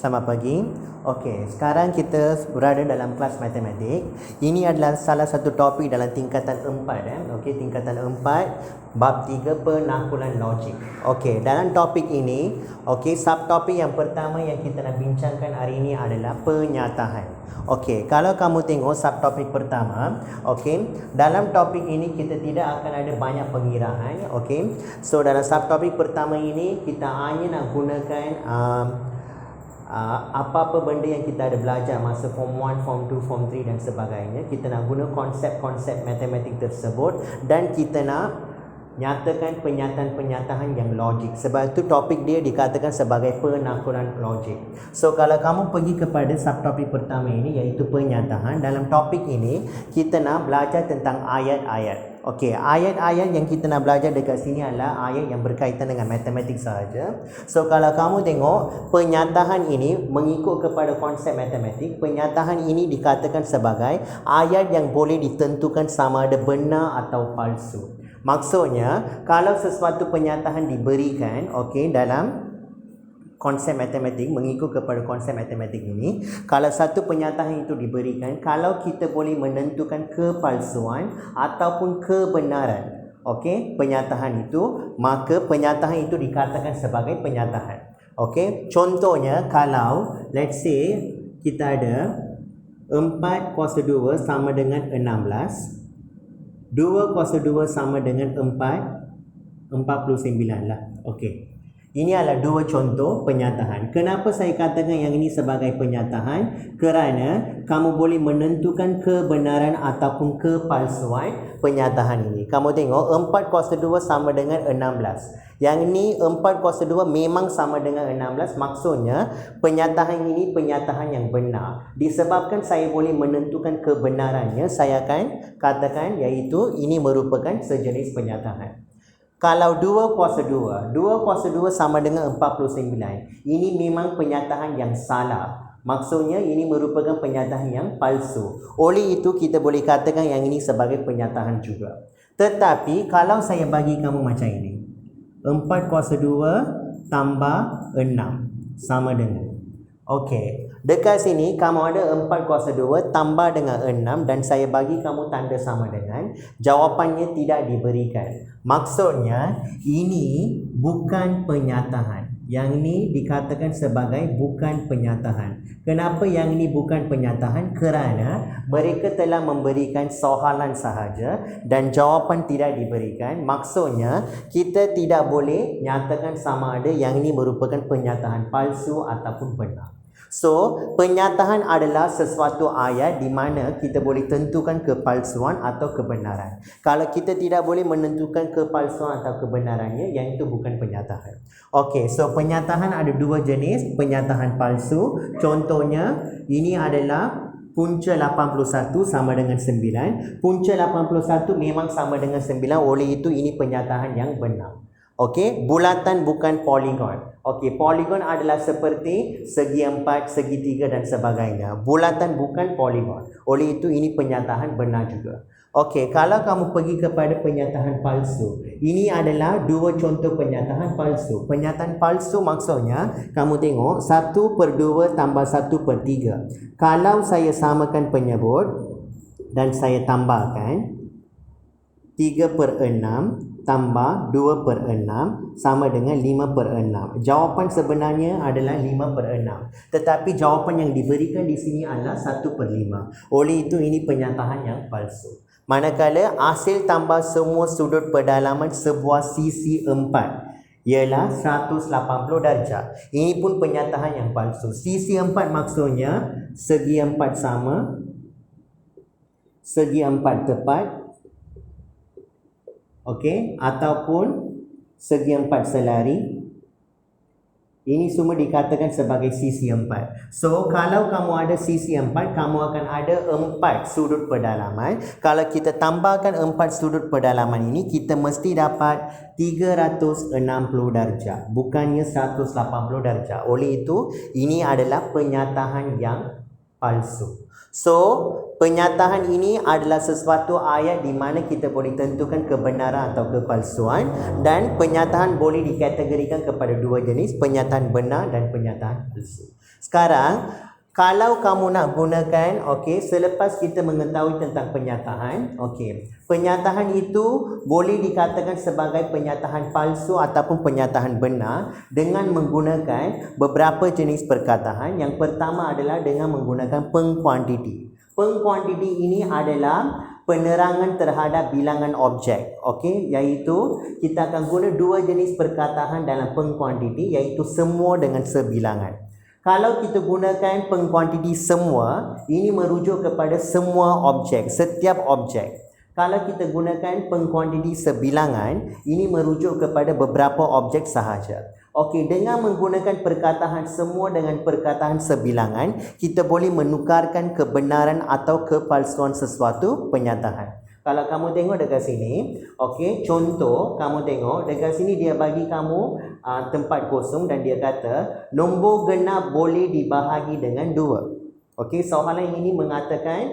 Selamat pagi. Okey, sekarang kita berada dalam kelas matematik. Ini adalah salah satu topik dalam tingkatan 4 Okey, tingkatan 4 bab 3 penaklukan logik. Okey, dalam topik ini, subtopik yang pertama yang kita nak bincangkan hari ini adalah penyataan. Okey, kalau kamu tengok subtopik pertama, dalam topik ini kita tidak akan ada banyak pengiraan, So dalam subtopik pertama ini kita hanya nak gunakan apa-apa benda yang kita ada belajar masa form 1, form 2, form 3 dan sebagainya. Kita nak guna konsep-konsep matematik tersebut dan kita nak nyatakan penyataan-penyataan yang logik. Sebab itu topik dia dikatakan sebagai penaklukan logik. So kalau kamu pergi kepada subtopik pertama ini iaitu penyataan, dalam topik ini kita nak belajar tentang ayat-ayat. Okey, ayat-ayat yang kita nak belajar dekat sini adalah ayat yang berkaitan dengan matematik sahaja. So kalau kamu tengok penyataan ini mengikut kepada konsep matematik, penyataan ini dikatakan sebagai ayat yang boleh ditentukan sama ada benar atau palsu. Maksudnya kalau sesuatu penyataan diberikan dalam konsep matematik, mengikut kepada konsep matematik ini, kalau satu penyataan itu diberikan, kalau kita boleh menentukan kepalsuan ataupun kebenaran penyataan itu, maka penyataan itu dikatakan sebagai penyataan. Contohnya kalau let's say kita ada 4 kuasa 2 sama dengan 16, 2 kuasa 2 sama dengan 49 lah. Ini adalah dua contoh penyataan. Kenapa saya katakan yang ini sebagai penyataan? Kerana kamu boleh menentukan kebenaran ataupun kepalsuan penyataan ini. Kamu tengok 4 kuasa 2 sama dengan 16. Yang ini 4 kuasa 2 memang sama dengan 16. Maksudnya penyataan ini penyataan yang benar. Disebabkan saya boleh menentukan kebenarannya, saya akan katakan iaitu ini merupakan sejenis penyataan. Kalau 2 kuasa 2 kuasa 2 sama dengan 49, ini memang penyataan yang salah. Maksudnya ini merupakan penyataan yang palsu. Oleh itu kita boleh katakan yang ini sebagai penyataan juga. Tetapi kalau saya bagi kamu macam ini, 4 kuasa 2 tambah 6 sama dengan, dekat sini kamu ada 4 kuasa 2 tambah dengan 6 dan saya bagi kamu tanda sama dengan, jawapannya tidak diberikan. Maksudnya ini bukan penyataan. Yang ini dikatakan sebagai bukan penyataan. Kenapa yang ini bukan penyataan? Kerana mereka telah memberikan soalan sahaja dan jawapan tidak diberikan. Maksudnya kita tidak boleh nyatakan sama ada yang ini merupakan penyataan palsu ataupun benar. So, penyataan adalah sesuatu ayat di mana kita boleh tentukan kepalsuan atau kebenaran. Kalau kita tidak boleh menentukan kepalsuan atau kebenarannya, yang itu bukan penyataan. So penyataan ada dua jenis, penyataan palsu. Contohnya, ini adalah punca 81 sama dengan 9. Punca 81 memang sama dengan 9, oleh itu ini penyataan yang benar. Bulatan bukan poligon. Poligon adalah seperti segi 4, segi 3 dan sebagainya. Bulatan bukan poligon. Oleh itu ini penyataan benar juga. Kalau kamu pergi kepada penyataan palsu, ini adalah dua contoh penyataan palsu. Penyataan palsu maksudnya, kamu tengok 1/2 tambah 1/3. Kalau saya samakan penyebut dan saya tambahkan 3/6 tambah 2/6 sama dengan 5/6. Jawapan sebenarnya adalah 5/6. Tetapi jawapan yang diberikan di sini adalah 1/5. Oleh itu ini penyataan yang palsu. Manakala hasil tambah semua sudut pedalaman sebuah sisi 4 ialah 180 darjah. Ini pun penyataan yang palsu. Sisi 4 maksudnya segi 4 sama, segi 4 tepat, ataupun segi 4 selari. Ini semua dikatakan sebagai sisi 4. So kalau kamu ada sisi 4, kamu akan ada 4 sudut pedalaman. Kalau kita tambahkan 4 sudut pedalaman ini, kita mesti dapat 360 darjah, bukannya 180 darjah. Oleh itu ini adalah penyataan yang palsu. So, penyataan ini adalah sesuatu ayat di mana kita boleh tentukan kebenaran atau kepalsuan, dan penyataan boleh dikategorikan kepada dua jenis, penyataan benar dan penyataan palsu. Sekarang, kalau kamu nak gunakan, selepas kita mengetahui tentang penyataan, penyataan itu boleh dikatakan sebagai penyataan palsu ataupun penyataan benar dengan menggunakan beberapa jenis perkataan. Yang pertama adalah dengan menggunakan pengkuantiti. Pengkuantiti ini adalah penerangan terhadap bilangan objek, iaitu kita akan guna dua jenis perkataan dalam pengkuantiti, iaitu semua dengan sebilangan. Kalau kita gunakan pengkuantiti semua, ini merujuk kepada semua objek, setiap objek. Kalau kita gunakan pengkuantiti sebilangan, ini merujuk kepada beberapa objek sahaja. Dengan menggunakan perkataan semua dengan perkataan sebilangan, kita boleh menukarkan kebenaran atau kepalsuan sesuatu penyataan. Kalau kamu tengok dekat sini, contoh kamu tengok dekat sini dia bagi kamu tempat kosong dan dia kata nombor genap boleh dibahagi dengan 2. Soalan ini mengatakan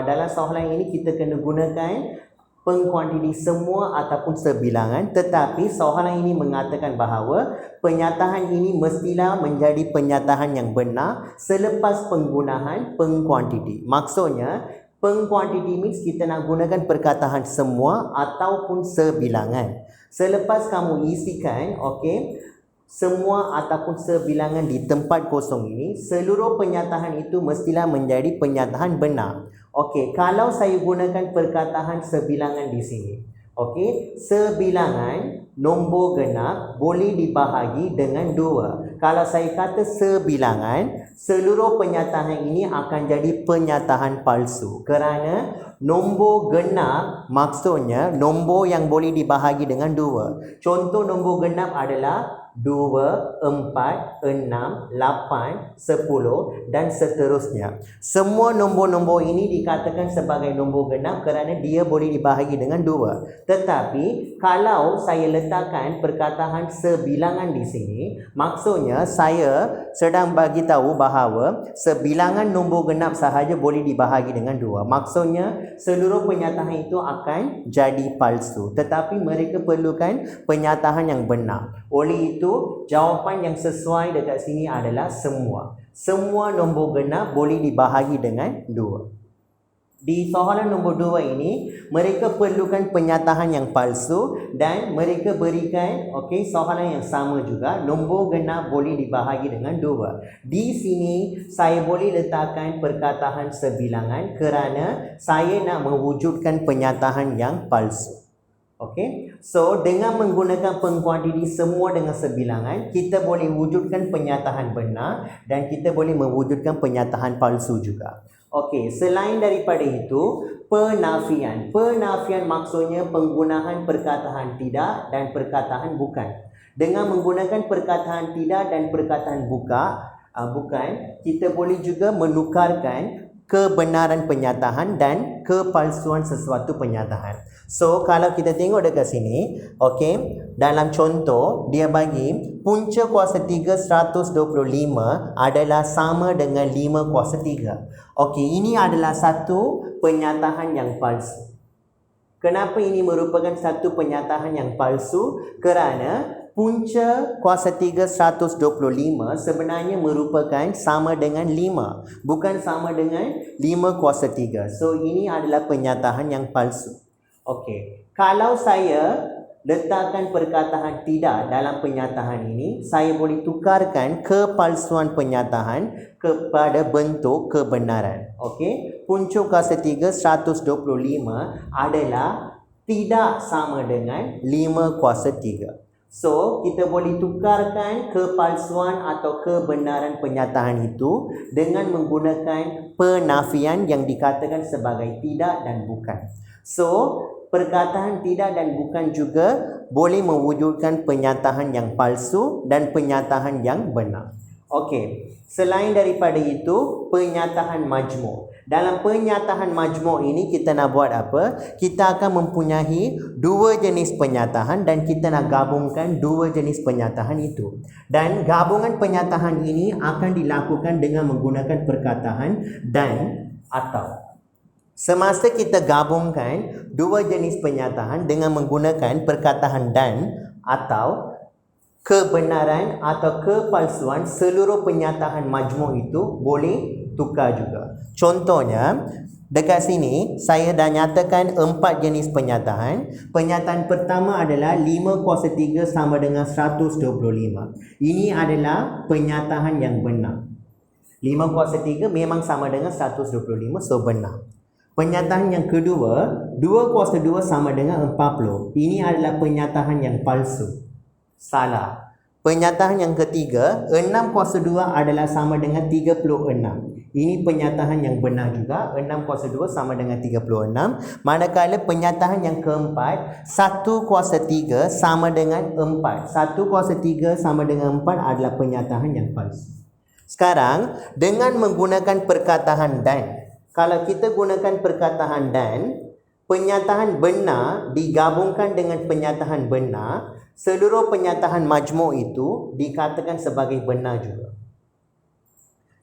dalam soalan ini kita kena gunakan pengkuantiti semua ataupun sebilangan, tetapi soalan ini mengatakan bahawa penyataan ini mestilah menjadi penyataan yang benar selepas penggunaan pengkuantiti. Maksudnya pengkuantiti means kita nak gunakan perkataan semua ataupun sebilangan. Selepas kamu isikan semua ataupun sebilangan di tempat kosong ini, seluruh penyataan itu mestilah menjadi penyataan benar. Kalau saya gunakan perkataan sebilangan di sini, sebilangan nombor genap boleh dibahagi dengan 2. Kalau saya kata sebilangan, seluruh penyataan ini akan jadi penyataan palsu, kerana nombor genap maksudnya nombor yang boleh dibahagi dengan 2. Contoh nombor genap adalah 2, 4, 6, 8, 10 dan seterusnya. Semua nombor-nombor ini dikatakan sebagai nombor genap kerana dia boleh dibahagi dengan 2. Tetapi kalau saya letakkan perkataan sebilangan di sini, maksudnya saya sedang bagi tahu bahawa sebilangan nombor genap sahaja boleh dibahagi dengan 2. Maksudnya seluruh penyataan itu akan jadi palsu, tetapi mereka perlukan penyataan yang benar. Oleh itu, jawapan yang sesuai dekat sini adalah semua. Semua nombor genap boleh dibahagi dengan 2. Di soalan nombor 2 ini, mereka perlukan penyataan yang palsu dan mereka berikan soalan yang sama juga, nombor genap boleh dibahagi dengan 2. Di sini saya boleh letakkan perkataan sebilangan kerana saya nak mewujudkan penyataan yang palsu. So dengan menggunakan pengkuantiti semua dengan sebilangan, kita boleh wujudkan penyataan benar dan kita boleh mewujudkan penyataan palsu juga. Selain daripada itu, penafian. Penafian maksudnya penggunaan perkataan tidak dan perkataan bukan. Dengan menggunakan perkataan tidak dan perkataan bukan, kita boleh juga menukarkan kebenaran penyataan dan kepalsuan sesuatu penyataan. So kalau kita tengok dekat sini, dalam contoh dia bagi punca kuasa 3 125 adalah sama dengan 5 kuasa 3. Ini adalah satu penyataan yang palsu. Kenapa ini merupakan satu penyataan yang palsu? Kerana punca kuasa 3 125 sebenarnya merupakan sama dengan 5, bukan sama dengan 5 kuasa 3. So ini adalah penyataan yang palsu. Kalau saya letakkan perkataan tidak dalam penyataan ini, saya boleh tukarkan kepalsuan penyataan kepada bentuk kebenaran. Punca kuasa 3 125 adalah tidak sama dengan 5 kuasa 3. So, kita boleh tukarkan kepalsuan atau kebenaran penyataan itu dengan menggunakan penafian yang dikatakan sebagai tidak dan bukan. So, perkataan tidak dan bukan juga boleh mewujudkan penyataan yang palsu dan penyataan yang benar. Selain daripada itu, penyataan majmuk. Dalam penyataan majmuk ini kita nak buat apa? Kita akan mempunyai dua jenis penyataan dan kita nak gabungkan dua jenis penyataan itu. Dan gabungan penyataan ini akan dilakukan dengan menggunakan perkataan dan atau. Semasa kita gabungkan dua jenis penyataan dengan menggunakan perkataan dan atau, kebenaran atau kepalsuan seluruh penyataan majmuk itu boleh tukar juga. Contohnya, dekat sini saya dah nyatakan 4 jenis penyataan. Penyataan pertama adalah 5 kuasa 3 sama dengan 125. Ini adalah penyataan yang benar. 5 kuasa 3 memang sama dengan 125, so benar. Penyataan yang kedua, 2 kuasa 2 sama dengan 40. Ini adalah penyataan yang palsu. Salah. Penyataan yang ketiga, 6 kuasa 2 adalah sama dengan 36. Ini penyataan yang benar juga. 6 kuasa 2 sama dengan 36. Manakala penyataan yang keempat, 1 kuasa 3 sama dengan 4. 1 kuasa 3 sama dengan 4 adalah penyataan yang palsu. Sekarang, dengan menggunakan perkataan dan. Kalau kita gunakan perkataan dan, penyataan benar digabungkan dengan penyataan benar, seluruh penyataan majmuk itu dikatakan sebagai benar juga.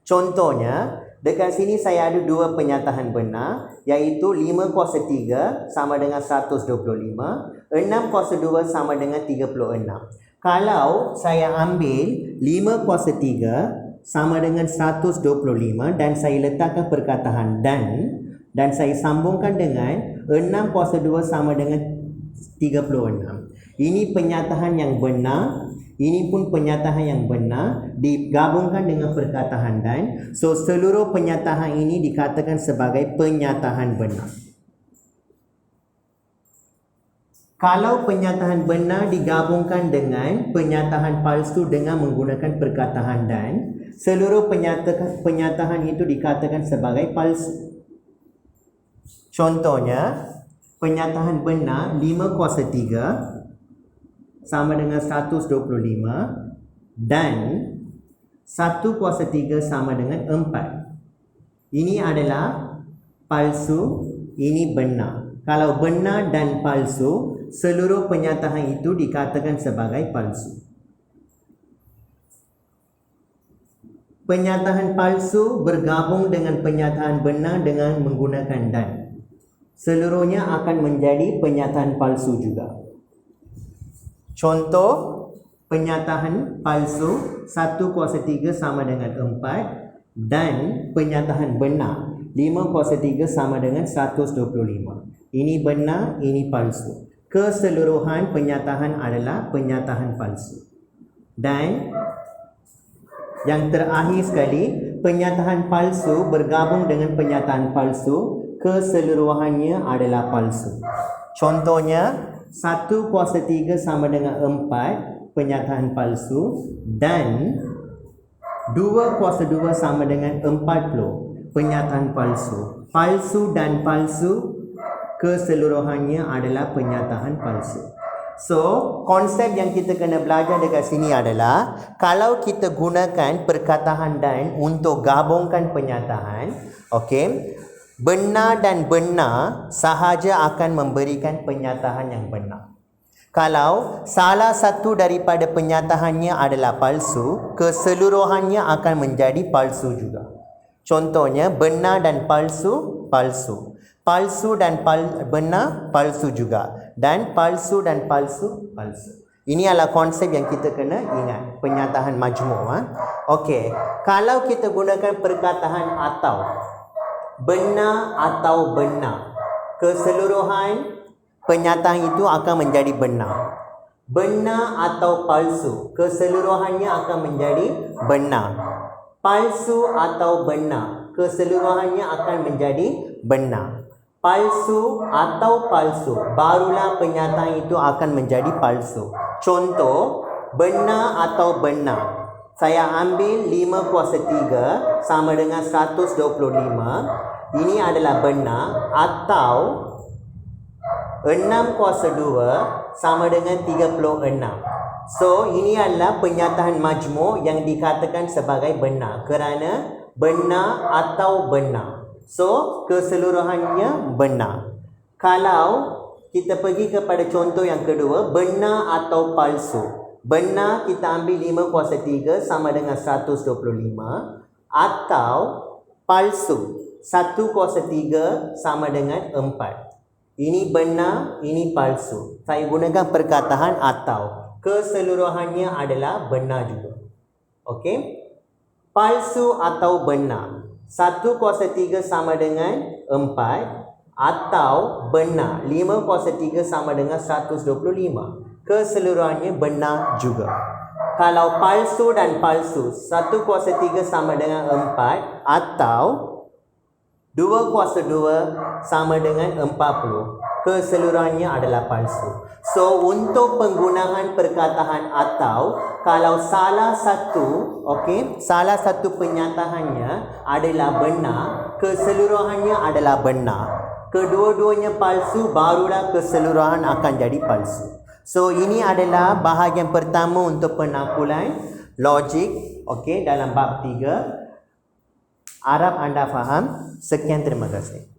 Contohnya, dekat sini saya ada dua penyataan benar, iaitu 5 kuasa 3 sama dengan 125, 6 kuasa 2 sama dengan 36. Kalau saya ambil 5 kuasa 3 sama dengan 125 dan saya letakkan perkataan dan saya sambungkan dengan 6 kuasa 2 sama dengan 36. Ini penyataan yang benar, ini pun penyataan yang benar digabungkan dengan perkataan dan. So seluruh penyataan ini dikatakan sebagai penyataan benar. Kalau penyataan benar digabungkan dengan penyataan palsu dengan menggunakan perkataan dan, seluruh penyataan itu dikatakan sebagai palsu. Contohnya, penyataan benar 5 kuasa 3 sama dengan 125 dan 1 kuasa 3 sama dengan 4. Ini adalah palsu, ini benar. Kalau benar dan palsu, seluruh penyataan itu dikatakan sebagai palsu. Penyataan palsu bergabung dengan penyataan benar dengan menggunakan dan. Seluruhnya akan menjadi penyataan palsu juga. Contoh penyataan palsu 1 kuasa 3 sama dengan 4 dan penyataan benar 5 kuasa 3 sama dengan 125. Ini benar, ini palsu. Keseluruhan penyataan adalah penyataan palsu. Dan yang terakhir sekali, penyataan palsu bergabung dengan penyataan palsu, keseluruhannya adalah palsu. Contohnya, 1 kuasa 3 sama dengan 4, penyataan palsu, dan 2 kuasa 2 sama dengan 40, penyataan palsu. Palsu dan palsu, keseluruhannya adalah penyataan palsu. So, konsep yang kita kena belajar dekat sini adalah, kalau kita gunakan perkataan dan untuk gabungkan penyataan, okey, benar dan benar sahaja akan memberikan penyataan yang benar. Kalau salah satu daripada penyataannya adalah palsu, keseluruhannya akan menjadi palsu juga. Contohnya, benar dan palsu, palsu. Palsu dan benar, palsu juga. Dan palsu dan palsu, palsu. Ini adalah konsep yang kita kena ingat. Penyataan majmuk. Okey. Kalau kita gunakan perkataan atau, benar atau benar, keseluruhan penyataan itu akan menjadi benar. Benar atau palsu, keseluruhannya akan menjadi benar. Palsu atau benar, keseluruhannya akan menjadi benar. Palsu atau palsu, barulah penyataan itu akan menjadi palsu. Contoh, benar atau benar. Saya ambil 5 kuasa 3 sama dengan 125. Ini adalah benar, atau 6 kuasa 2 sama dengan 36. So, ini adalah penyataan majmuk yang dikatakan sebagai benar kerana benar atau benar. So, keseluruhannya benar. Kalau kita pergi kepada contoh yang kedua, benar atau palsu. Benar kita ambil 5 kuasa 3 sama dengan 125, atau palsu 1 kuasa 3 sama dengan 4. Ini benar, ini palsu. Saya gunakan perkataan atau. Keseluruhannya adalah benar juga. Okey? Palsu atau benar. 1 kuasa 3 sama dengan 4, atau benar 5 kuasa 3 sama dengan 125. Keseluruhannya benar juga. Kalau palsu dan palsu, 1 kuasa 3 sama dengan 4, atau 2 kuasa 2 sama dengan 40. Keseluruhannya adalah palsu. So, untuk penggunaan perkataan atau, kalau salah satu, salah satu penyataannya adalah benar, keseluruhannya adalah benar. Kedua-duanya palsu, barulah keseluruhan akan jadi palsu. So, ini adalah bahagian pertama untuk penaklukan logik, dalam bab 3. Harap anda faham. Sekian, terima kasih.